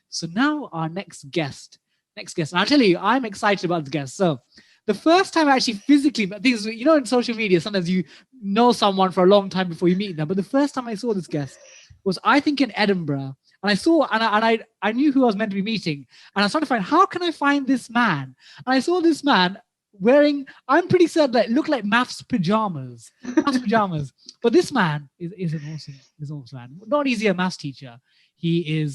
So now our next guest, and I'll tell you, I'm excited about the guest. So the first time I actually physically met, things, you know, in social media, sometimes you know someone for a long time before you meet them. But the first time I saw this guest was, I think, in Edinburgh. And I saw, and I knew who I was meant to be meeting. And I was trying to find, how can I find this man? And I saw this man wearing, I'm pretty certain that looked like maths pajamas. But this man is an awesome man. Not only is he a maths teacher, he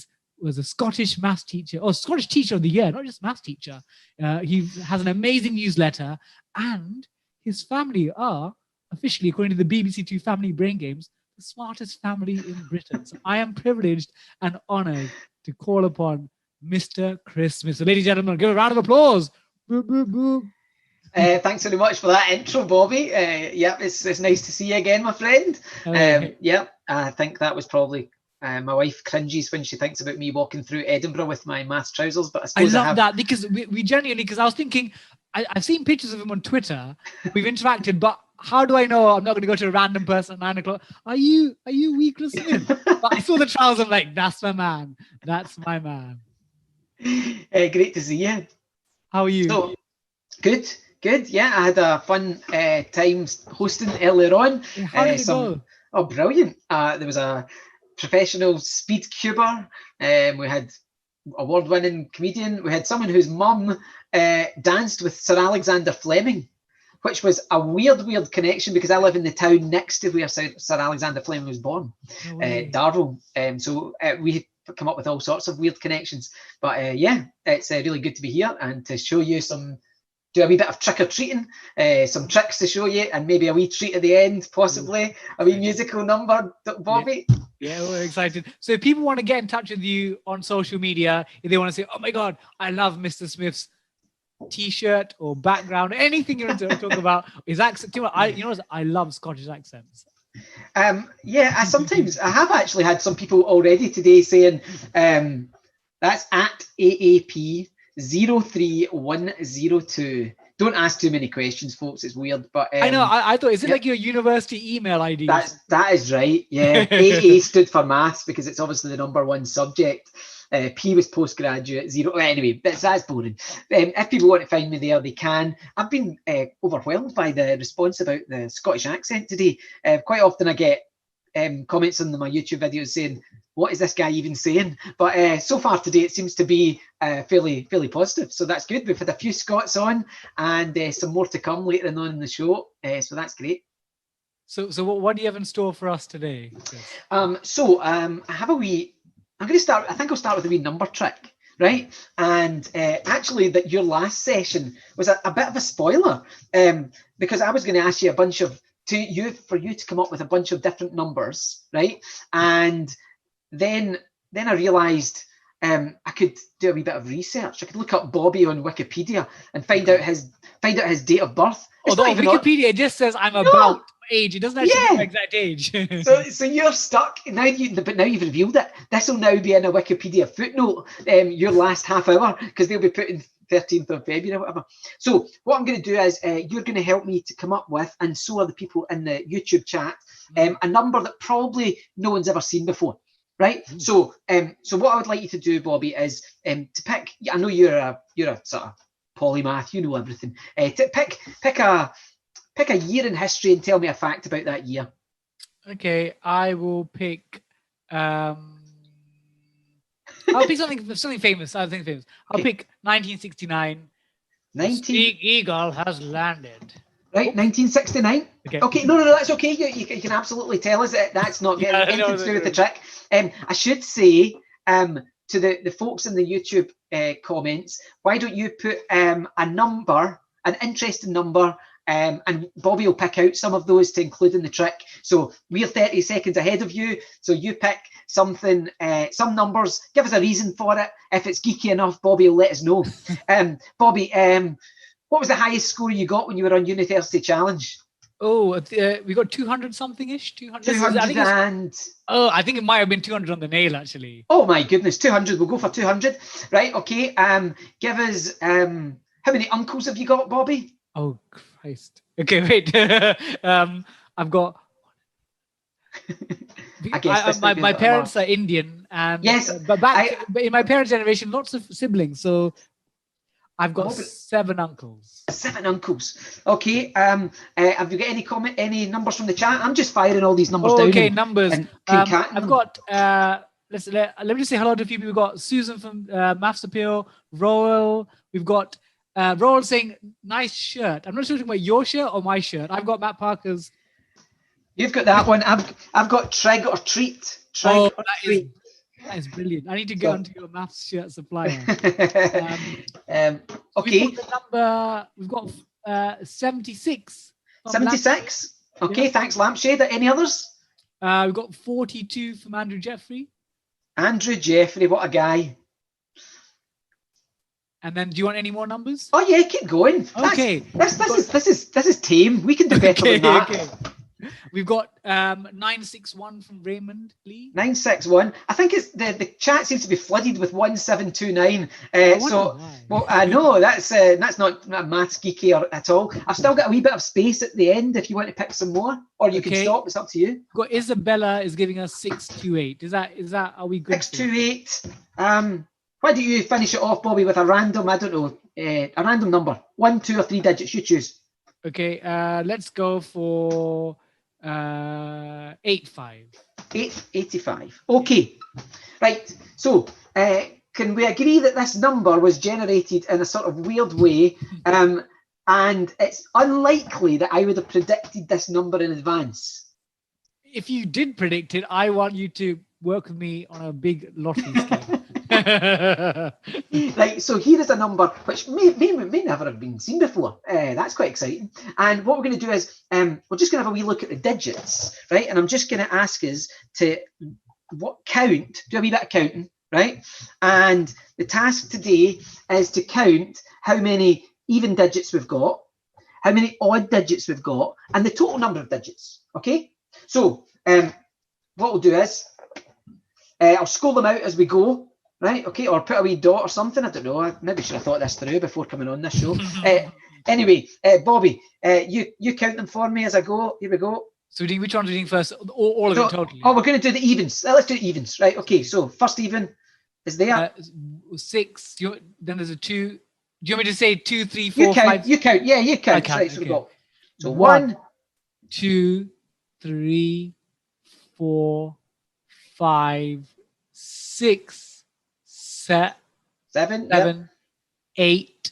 was a Scottish maths teacher, or Scottish teacher of the year, not just maths teacher. He has an amazing newsletter, and his family are officially, according to the BBC Two Family Brain Games, the smartest family in Britain. So I am privileged and honored to call upon Mr. Chris Smith. So, ladies and gentlemen, give a round of applause. Boop, boop, boop. Thanks very much for that intro, Bobby. It's nice to see you again, my friend. I think that was probably my wife cringes when she thinks about me walking through Edinburgh with my maths trousers. But I suppose I love that, because we genuinely, because I was thinking, I've seen pictures of him on Twitter. We've interacted, but how do I know I'm not going to go to a random person at 9 o'clock? Are you Chris Smith? But I saw the trousers, I'm like, that's my man. That's my man. Great to see you. How are you? So, good. Yeah, I had a fun time hosting earlier on. How did it go? Oh, brilliant. There was a professional speed cuber. We had award-winning comedian. We had someone whose mum danced with Sir Alexander Fleming, which was a weird connection, because I live in the town next to where Sir Alexander Fleming was born, Darvel. So we come up with all sorts of weird connections. But it's really good to be here and to show you do a wee bit of trick-or-treating, some tricks to show you, and maybe a wee treat at the end, possibly, a wee musical number, Bobby. Yeah, we're excited. So if people want to get in touch with you on social media, if they want to say, oh my God, I love Mr. Smith's T-shirt or background, anything you want to talk about, his accent. I love Scottish accents. I have actually had some people already today saying, that's at AAP 03102. Don't ask too many questions, folks. It's weird, but I know. I thought, is it like your university email ID? That is right. Yeah, AA stood for maths, because it's obviously the number one subject. P was postgraduate. 0. Anyway, that's boring. If people want to find me there, they can. I've been overwhelmed by the response about the Scottish accent today. Quite often I get comments on my YouTube videos saying, what is this guy even saying? But so far today, it seems to be fairly positive. So that's good. We've had a few Scots on, and some more to come later on in the show. So that's great. So what do you have in store for us today? I have a wee. I'm going to start. I think I'll start with a wee number trick, right? And actually, that your last session was a bit of a spoiler, because I was going to ask you for you to come up with a bunch of different numbers, right? And then I realised I could do a wee bit of research. I could look up Bobby on Wikipedia and find out his date of birth. Although Wikipedia just says I'm about age, it doesn't actually give my exact age. so you're stuck now. But now you've revealed it. This will now be in a Wikipedia footnote. Your last half hour, because they'll be putting 13th of February or whatever. So what I'm going to do is you're going to help me to come up with, and so are the people in the YouTube chat, a number that probably no one's ever seen before. Right. So what I would like you to do, Bobby, is to pick. I know you're a sort of polymath. You know everything. To pick a year in history and tell me a fact about that year. Okay, I will pick. I'll pick something famous. I'll pick 1969. Eagle has landed. Right, 1969. Okay. No, that's okay. You can absolutely tell us that that's not getting anything to do with the trick. I should say to the folks in the YouTube comments, why don't you put a number, an interesting number, and Bobby will pick out some of those to include in the trick. So we're 30 seconds ahead of you. So you pick something, some numbers, give us a reason for it. If it's geeky enough, Bobby will let us know. Bobby, what was the highest score you got when you were on University Challenge? Oh, we got 200 something-ish. 200 I think it might have been 200 on the nail, actually. Oh my goodness, 200. We'll go for 200. Right, okay. Give us, how many uncles have you got, Bobby? Oh, Christ. Okay, wait. I've got I guess this might be a my little parents large. are Indian, and Yes, but in my parents' generation, lots of siblings. So I've got Oh, but 7 uncles. 7 uncles. Okay. Have you got any numbers from the chat? I'm just firing all these numbers Oh, down okay, numbers. and concatenating I've them. got let me just say hello to a few people. We've got Susan from Maths Appeal, Roel. We've got Roel saying nice shirt. I'm not sure if you're talking about your shirt or my shirt. I've got Matt Parker's. You've got that one. I've got trig or treat. Trig Oh, or that treat. is brilliant. I need to get onto your maths shirt supplier. Okay. We've got 76. 76. Okay, Yeah. thanks, Lampshade. Any others? We've got 42 from Andrew Jeffrey. Andrew Jeffrey, what a guy. And then, do you want any more numbers? Oh yeah, keep going. Okay. This is tame. We can do better than that. Okay. We've got 961 from Raymond Lee. 961. I think it's the chat seems to be flooded with 1729. So, well, I know that's not maths geeky at all. I've still got a wee bit of space at the end if you want to pick some more, or you can stop. It's up to you. We've got Isabella is giving us 628. Is that are we good? 628. Why don't you finish it off, Bobby, with a random? I don't know, a random number, 1, 2, or 3 digits. You choose. Okay. Let's go for 85. 85. Okay. Right. So, can we agree that this number was generated in a sort of weird way? And it's unlikely that I would have predicted this number in advance. If you did predict it, I want you to work with me on a big lottery scheme. Right, so here is a number which may never have been seen before. That's quite exciting. And what we're going to do is we're just going to have a wee look at the digits, right? And I'm just going to ask us to do a wee bit of counting, right? And the task today is to count how many even digits we've got, how many odd digits we've got, and the total number of digits. Okay? So what we'll do is I'll scroll them out as we go. Right, okay, or put a wee dot or something. I don't know. I maybe should have thought this through before coming on this show. Anyway, Bobby, you count them for me as I go. Here we go. So which one are we doing first? All of it totally. Oh, we're going to do the evens. Let's do evens. Right, okay. So first even is there. 6. Then there's a 2. Do you want me to say 2, 3, 4, you count, 5? You count. Yeah, you count. Count, right, so okay. we got. So 1, 2, 3, 4, 5, 6. 7, yep. 8,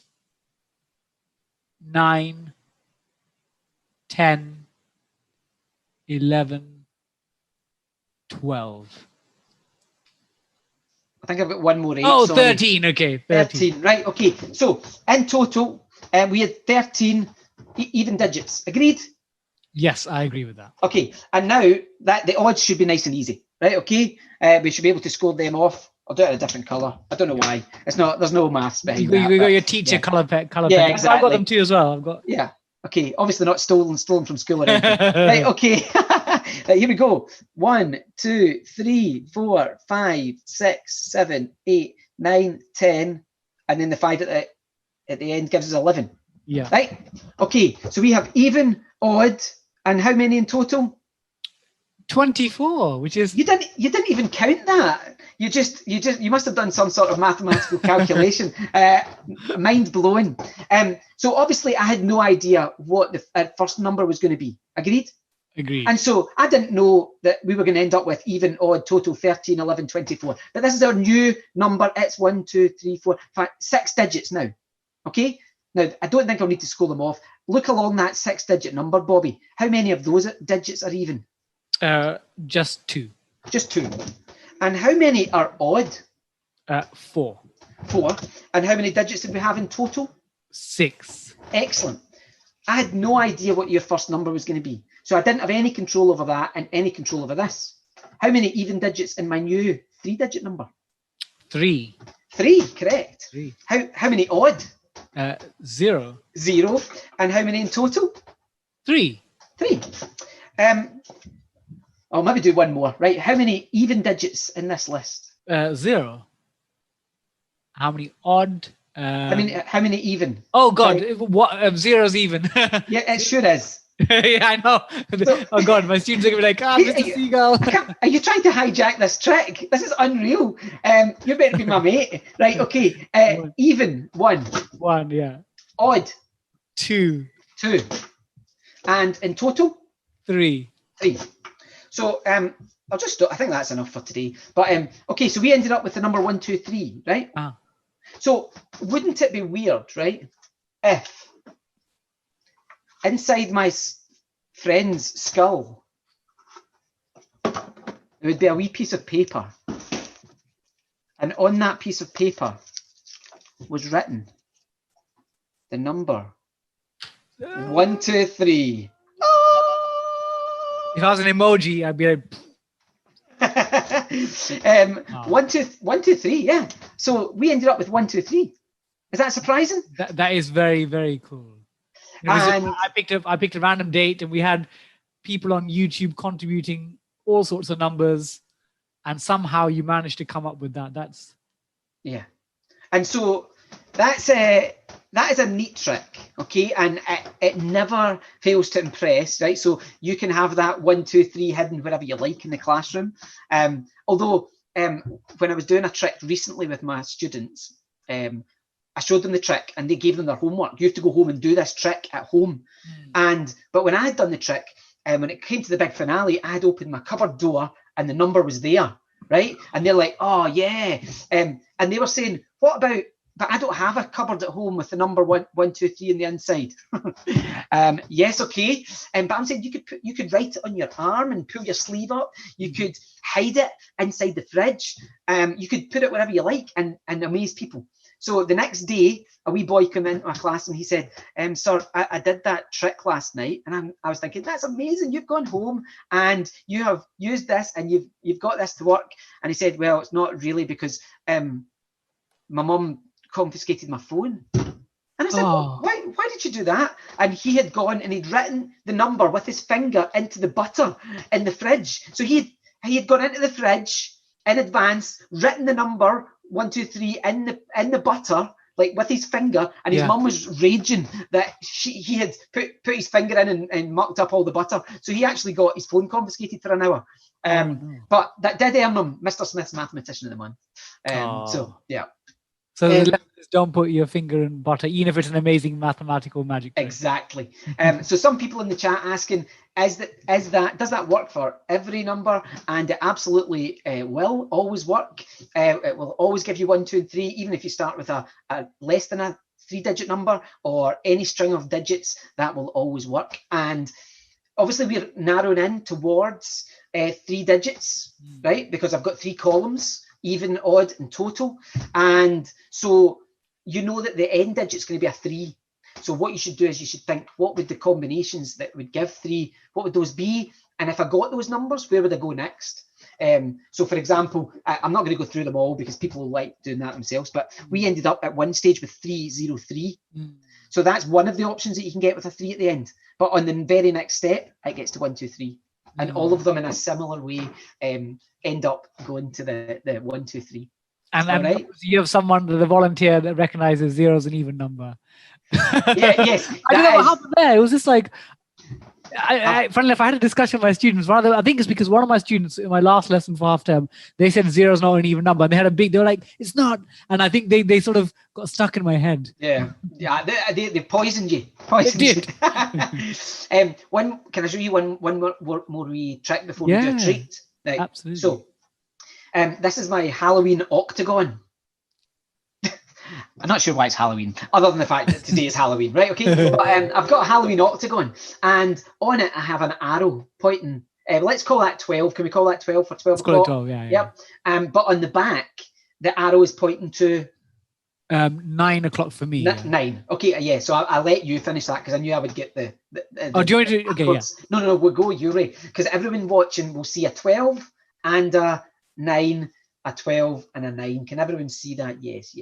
9, 10, 11, 12. I think I've got one more 8. Oh, sorry. 13. Okay, 13. Right, okay. So in total, we had 13 even digits. Agreed? Yes, I agree with that. Okay, and now that the odds should be nice and easy, right? Okay, we should be able to score them off. I'll do it in a different color. I don't know why. It's not. There's no maths behind that. You got your teacher color pen. Yeah, exactly. I've got them too as well. I've got. Yeah. Okay. Obviously not stolen from school or anything. Right. Okay. Right, here we go. 1, 2, 3, 4, 5, 6, 7, 8, 9, 10, and then the 5 at the end gives us 11. Yeah. Right. Okay. So we have even, odd, and how many in total? 24, which is you didn't even count that. You must have done some sort of mathematical calculation. Mind blowing. So obviously I had no idea what the first number was going to be. Agreed? Agreed. And so I didn't know that we were going to end up with even, odd, total 13, 11, 24. But this is our new number. It's 1, 2, 3, 4, 5, 6 digits now. Okay? Now, I don't think I'll need to scroll them off. Look along that 6-digit number, Bobby. How many of those digits are even? Just 2. Just 2. And how many are odd? 4. 4. And how many digits did we have in total? 6. Excellent. I had no idea what your first number was going to be. So I didn't have any control over that and any control over this. How many even digits in my new 3-digit number? 3. 3, correct. 3. How many odd? 0. 0. And how many in total? 3. 3. I'll maybe do one more. Right. How many even digits in this list? 0. How many odd? How many even? Oh God! What? 0's even. Yeah, it sure is. Yeah, I know. So- Oh God, my students are gonna be like, Mr. Seagull. Are you trying to hijack this trick? This is unreal. You're meant to be my mate. Right, okay. Even, 1. 1, yeah. Odd, 2, 2. And in total, 3. 3. So I'll just stop. I think that's enough for today. But okay, so we ended up with the number 1, 2, 3, right? So wouldn't it be weird, right, if inside my friend's skull there would be a wee piece of paper, and on that piece of paper was written the number 1, 2, 3. If I was an emoji, I'd be like, 1, 2, 3. Yeah. So we ended up with 1, 2, 3. Is that surprising? that is very, very cool. And I picked a random date, and we had people on YouTube contributing all sorts of numbers, and somehow you managed to come up with that. That's yeah. And so that is a neat trick, okay, and it never fails to impress, right? So you can have that 1, 2, 3 hidden wherever you like in the classroom. Although when I was doing a trick recently with my students, I showed them the trick and they gave them their homework. You have to go home and do this trick at home. But when I had done the trick, when it came to the big finale, I had opened my cupboard door and the number was there, right? And they're like, oh yeah, and they were saying, what about? But I don't have a cupboard at home with the number 1, 2, 3 on the inside. Yes, okay. But I'm saying you could write it on your arm and pull your sleeve up. You could hide it inside the fridge. You could put it wherever you like and amaze people. So the next day, a wee boy came into my class and he said, sir, I did that trick last night. And I was thinking, that's amazing. You've gone home and you have used this and you've got this to work. And he said, well, it's not really because my mum confiscated my phone. And I said, well, why did you do that? And he had gone and he'd written the number with his finger into the butter in the fridge. So he had gone into the fridge in advance, written the number 1, 2, 3 in the butter, like with his finger, and his mum was raging that he had put his finger in and mucked up all the butter. So he actually got his phone confiscated for an hour. But that did earn him Mr. Smith's Mathematician of the Month. So yeah. So the lesson is don't put your finger in butter, even if it's an amazing mathematical magic trick. Exactly. So some people in the chat asking, does that work for every number? And it absolutely will always work. It will always give you 1, 2, and 3, even if you start with a less than a 3-digit number or any string of digits, that will always work. And obviously we're narrowing in towards 3 digits, right? Because I've got 3 columns, even, odd, and total. And so you know that the end digit's going to be a 3. So what you should do is you should think, what would the combinations that would give 3, what would those be? And if I got those numbers, where would I go next? So for example, I'm not going to go through them all because people like doing that themselves, but we ended up at one stage with 303. So that's one of the options that you can get with a 3 at the end. But on the very next step, it gets to 1, 2, 3. And all of them in a similar way end up going to the 1, 2, 3. And then right? You have someone, the volunteer, that recognizes 0 as an even number. Yes. I don't know what happened there. It was just like, funnily enough, I had a discussion with my students. I think it's because one of my students in my last lesson for half term, they said 0 is not an even number. And they were like, it's not. And I think they sort of got stuck in my head. Yeah. They poisoned you. They did. Can I show you one more wee trick before we do a treat? Right. Absolutely. So, this is my Halloween octagon. I'm not sure why it's Halloween, other than the fact that today is Halloween, right? Okay, but I've got a Halloween octagon, and on it I have an arrow pointing. Let's call that 12. Can we call that 12 for 12 o'clock? 12, yeah. Yep. But on the back, the arrow is pointing to 9 o'clock for me. 9. Okay, yeah. So I'll let you finish that because I knew I would get the do you want to? Okay, yeah. No, we'll go Yuri, because everyone watching will see a 12 and a 9. A 12 and a 9. Can everyone see that? Yes.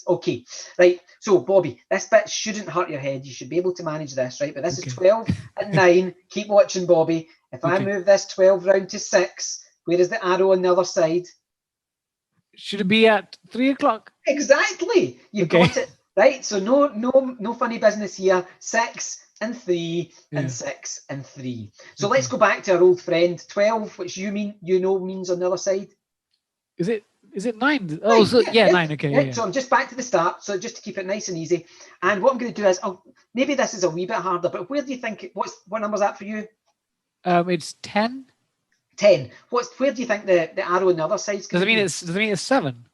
Okay. Right. So, Bobby, this bit shouldn't hurt your head. You should be able to manage this, right? But this is 12 and 9. Keep watching, Bobby. If I move this 12 round to 6, where is the arrow on the other side? Should it be at 3 o'clock? Exactly. You've got it. Right, so no funny business here. 6 and 3 and 6 and 3. So let's go back to our old friend 12, which means on the other side. Is it 9? Oh, so yeah, 9. Okay. Yeah. So I'm just back to the start. So just to keep it nice and easy. And what I'm going to do is, maybe this is a wee bit harder, but where do you think? What number's that for you? It's 10. 10. Where do you think the arrow on the other side is going to be? Does it mean it's 7?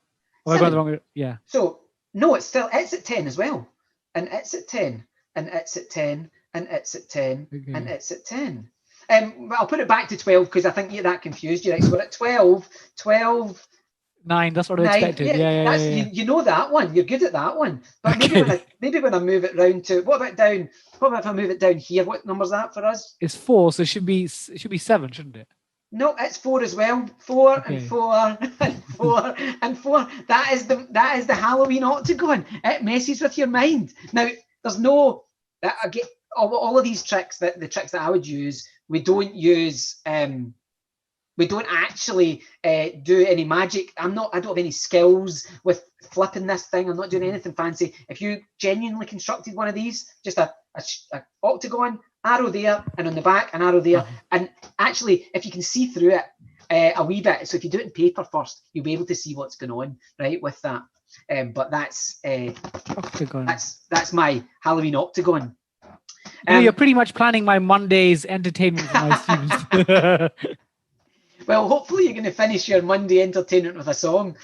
Or 7. I got the wrong. Yeah. So no, it's at 10 as well, and it's at 10, and it's at 10, and it's at 10, and it's at 10. I'll put it back to 12 because I think that confused you. Right? So we're at 12. 9. That's what I expected. Yeah. You know that one. You're good at that one. But maybe when I move it round to what about if I move it down here? What number's that for us? It's 4, so it should be 7, shouldn't it? No, it's 4 as well. 4 and 4 and 4 and 4. That is the Halloween octagon. It messes with your mind. Now, there's no again, all of these tricks the tricks that I would use. We don't use. We don't actually do any magic. I don't have any skills with flipping this thing. I'm not doing anything fancy. If you genuinely constructed one of these, just a octagon, arrow there, and on the back an arrow there, and actually if you can see through it a wee bit, so if you do it in paper first, you'll be able to see what's going on right with that. But that's my Halloween octagon. You're pretty much planning my Monday's entertainment for my students. Well, hopefully you're going to finish your Monday entertainment with a song.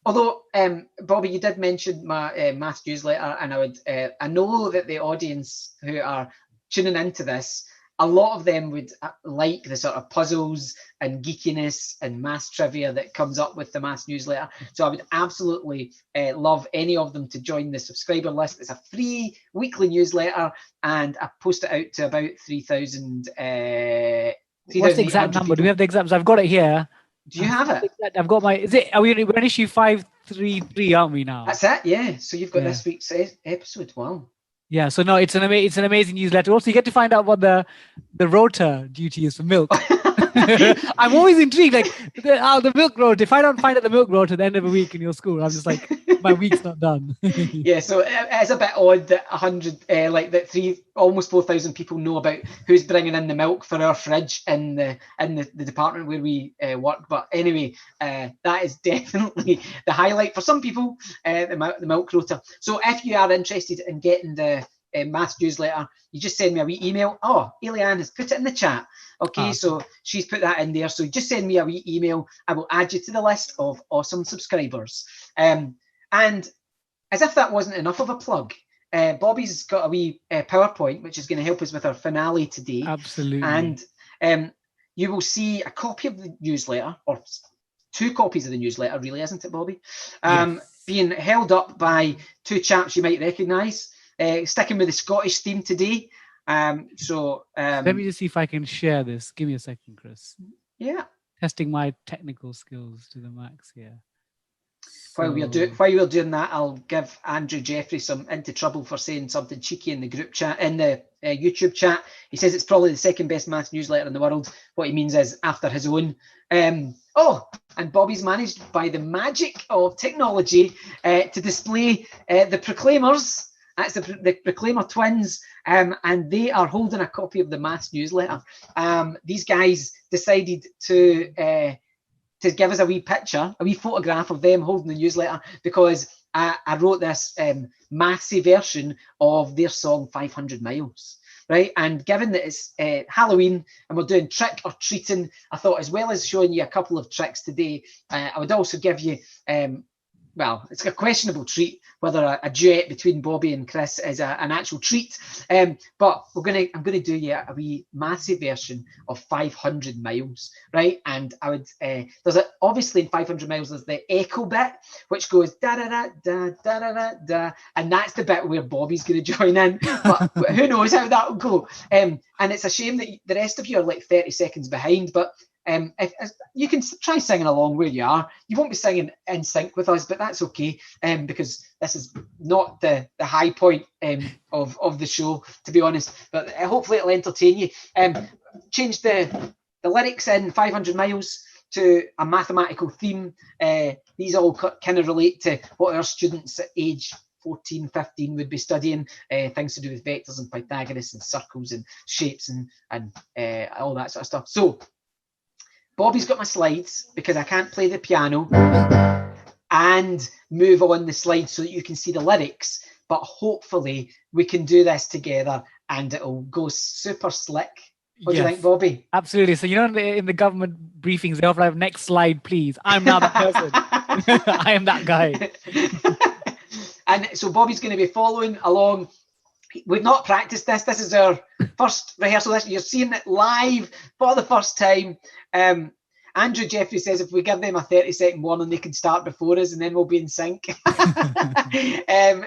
Although, Bobby, you did mention my maths newsletter, and I know that the audience who are tuning into this, a lot of them would like the sort of puzzles and geekiness and maths trivia that comes up with the maths newsletter. So I would absolutely love any of them to join the subscriber list. It's a free weekly newsletter, and I post it out to about 3,000. What's the exact number? People. Do we have the exact? I've got it here. Do you have it? I've got my. We're on issue 533, aren't we now? That's it. Yeah. So you've got this week's episode. Wow. Yeah. So no, it's an amazing newsletter. Also, you get to find out what the rota duty is for milk. I'm always intrigued. Like the milk rota. If I don't find out the milk rota at the end of a week in your school, I'm just like, my week's not done. Yeah, so it's a bit odd that 100, almost 4,000 people know about who's bringing in the milk for our fridge in the department where we work. But anyway, that is definitely the highlight for some people. The milk rota. So if you are interested in getting the maths newsletter, you just send me a wee email. Oh, Eliane has put it in the chat. Okay, so she's put that in there. So just send me a wee email. I will add you to the list of awesome subscribers. And as if that wasn't enough of a plug, Bobby's got a wee PowerPoint, which is going to help us with our finale today. Absolutely. And you will see a copy of the newsletter, or 2 copies of the newsletter, really, isn't it, Bobby? Yes. Being held up by 2 chaps you might recognise. Sticking with the Scottish theme today. Let me just see if I can share this. Give me a second, Chris. Yeah. Testing my technical skills to the max here. While we're doing that, I'll give Andrew Jeffrey some into trouble for saying something cheeky in the group chat, in the YouTube chat. He says it's probably the second best maths newsletter in the world. What he means is after his own. And Bobby's managed by the magic of technology to display the Proclaimers. That's the Proclaimer twins, and they are holding a copy of the maths newsletter. These guys decided to give us a wee picture, a wee photograph of them holding the newsletter, because I wrote this mathsy version of their song 500 Miles. Right, and given that it's Halloween and we're doing trick or treating, I thought, as well as showing you a couple of tricks today, I would also give you it's a questionable treat whether a duet between Bobby and Chris is an actual treat. But I'm gonna do you a wee massive version of 500 Miles, right? And I would obviously in 500 Miles there's the echo bit, which goes da da da da da da da da, and that's the bit where Bobby's gonna join in. But who knows how that will go? And it's a shame that the rest of you are like 30 seconds behind, but. If you can try singing along where you are. You won't be singing in sync with us, but that's okay, because this is not the high point of the show, to be honest. But hopefully it'll entertain you. Change the lyrics in 500 Miles to a mathematical theme. These all kind of relate to what our students at age 14, 15 would be studying things to do with vectors and Pythagoras and circles and shapes and all that sort of stuff. So Bobby's got my slides because I can't play the piano and move on the slides so that you can see the lyrics. But hopefully we can do this together and it'll go super slick. What do you think, Bobby? Absolutely. So, in the government briefings, they often have next slide, please. I'm now that person. I am that guy. And so Bobby's going to be following along. We've not practiced this. This is our first rehearsal. You're seeing it live for the first time. Andrew Jeffrey says if we give them a 30-second warning, they can start before us and then we'll be in sync.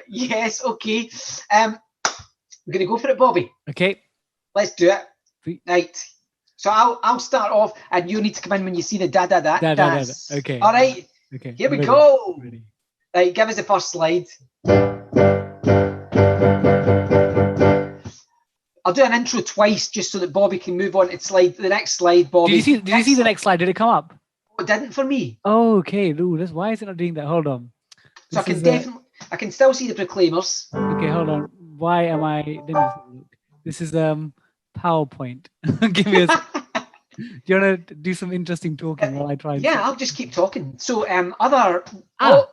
Yes, okay. We're going to go for it, Bobby. Okay. Let's do it. Sweet. Right. So I'll start off and you need to come in when you see the da-da-da. Da-da-da. Okay. All right. Okay. Here we go. Ready. Right, give us the first slide. I'll do an intro twice just so that Bobby can move on to the next slide, Bobby. Did you see the next slide? Did it come up? It didn't for me. Oh, okay. Ooh, why is it not doing that? Hold on. So I can still see the proclaimers. Okay, hold on. Why am I? Let me just look. This is PowerPoint. Give me a. Do you want to do some interesting talking while I try? Yeah, I'll just keep talking. So Oh,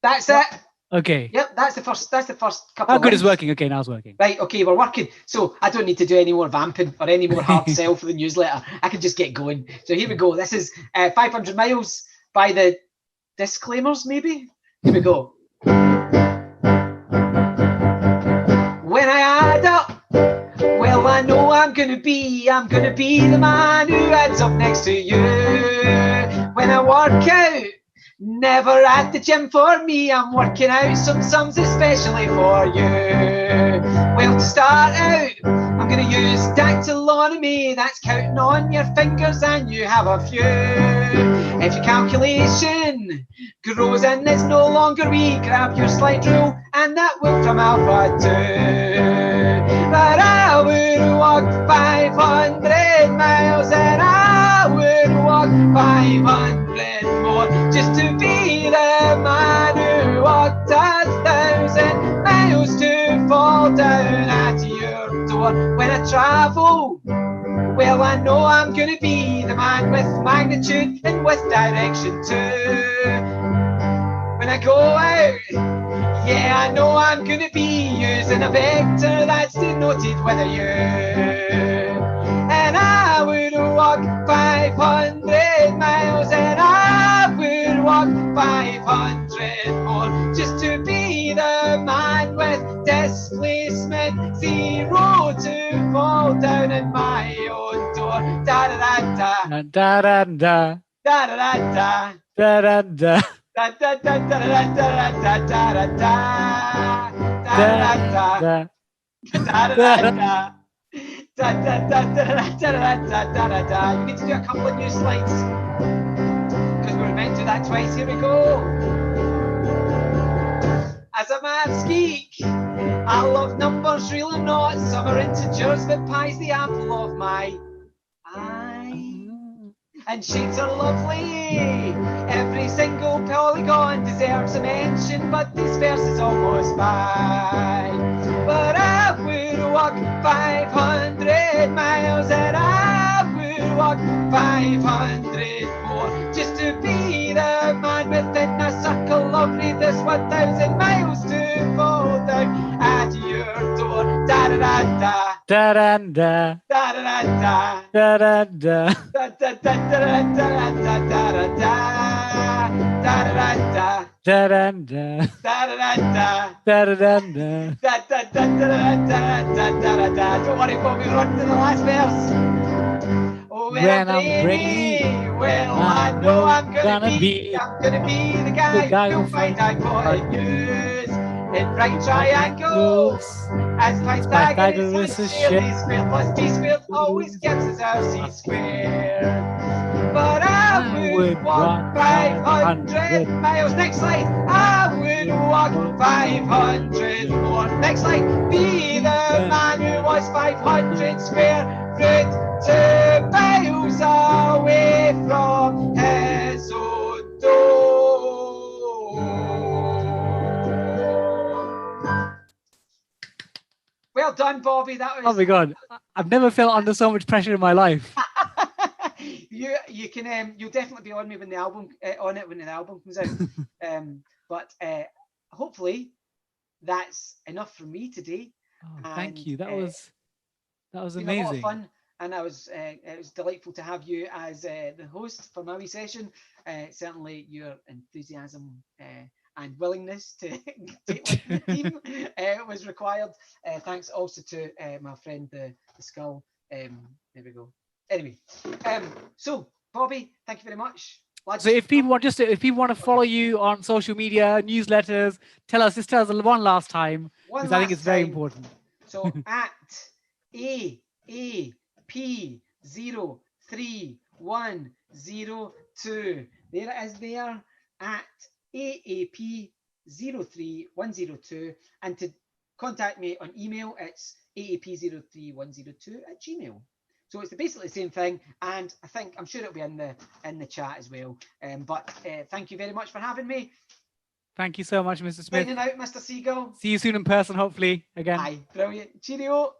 that's it. Okay. Yep, that's the first couple. How of good lines. is working? Okay, now it's working. Right, okay, we're working. So I don't need to do any more vamping or any more hard sell for the newsletter. I can just get going. So here we go. This is 500 miles by the disclaimers, maybe? Here we go. When I add up, well, I know I'm gonna be the man who adds up next to you. When I work out, never at the gym for me, I'm working out some sums especially for you. Well, to start out, I'm going to use dactylonomy, that's counting on your fingers and you have a few. If your calculation grows and is no longer wee, grab your slide rule and that will from alpha 2. But I would walk 500 miles and I would walk 500 more just to be the man who walked 1,000 miles to fall down at your door. When I travel, well, I know I'm gonna be the man with magnitude and with direction too. When I go out, yeah, I know I'm gonna be using a vector that's denoted with a U. And I would walk 500 miles and I would walk 500 more just to be the man with displacement 0 to fall down in my own door. Da da da da Da da da da da da da da da. Da da da da da da da da da da da da. You need to do a couple of new slides because we're meant to do that twice. Here we go. As a maths geek, I love numbers, real or not. Some are integers, but pi's the apple of my eye. And shapes are lovely. Every single polygon deserves a mention, but this verse is almost fine. But I would walk 500 miles and I would walk 500 more just to be the man within a circle of radius 1,000 miles to fall down at your door. Da da da da. Da da da Da da da da. da da da. Da da da da da da da da da da da da. Da da da Da da da da. da da da. Da da da da da da da da. Don't worry, Bobby, we're on to the last verse. Oh, when I'm brainy, well, I know I'm gonna be the guy who'll find hypotenuse in right triangles. As Pythagoras is squared, A squared plus B squared always gives us our C squared. But I would walk 500 miles. Next slide. I would walk 500 more. Next slide. Be the man who was 500 square root 2 miles away from his own door. Well done, Bobby. That Oh was. my God. I've never felt under so much pressure in my life. you can you'll definitely be on me when the album when the album comes out. But hopefully that's enough for me today. Oh, thank you. That was It's been a lot of amazing. fun, and it was delightful to have you as the host for my wee session. Certainly, your enthusiasm and willingness to take one for the team was required. Thanks also to my friend the Skull. There we go. Anyway, so Bobby, thank you very much. So if people want to follow you on social media, newsletters, tell us one last time, because I think it's very important. So at AAP03102. There it is there at AAP03102. And to contact me on email, it's AAP03102@gmail. So it's basically the same thing, and I'm sure it'll be in the chat as well. But thank you very much for having me. Thank you so much, Mr. Smith. Signing out, Mr. Seagull. See you soon in person, hopefully, again. Aye, brilliant. Cheerio.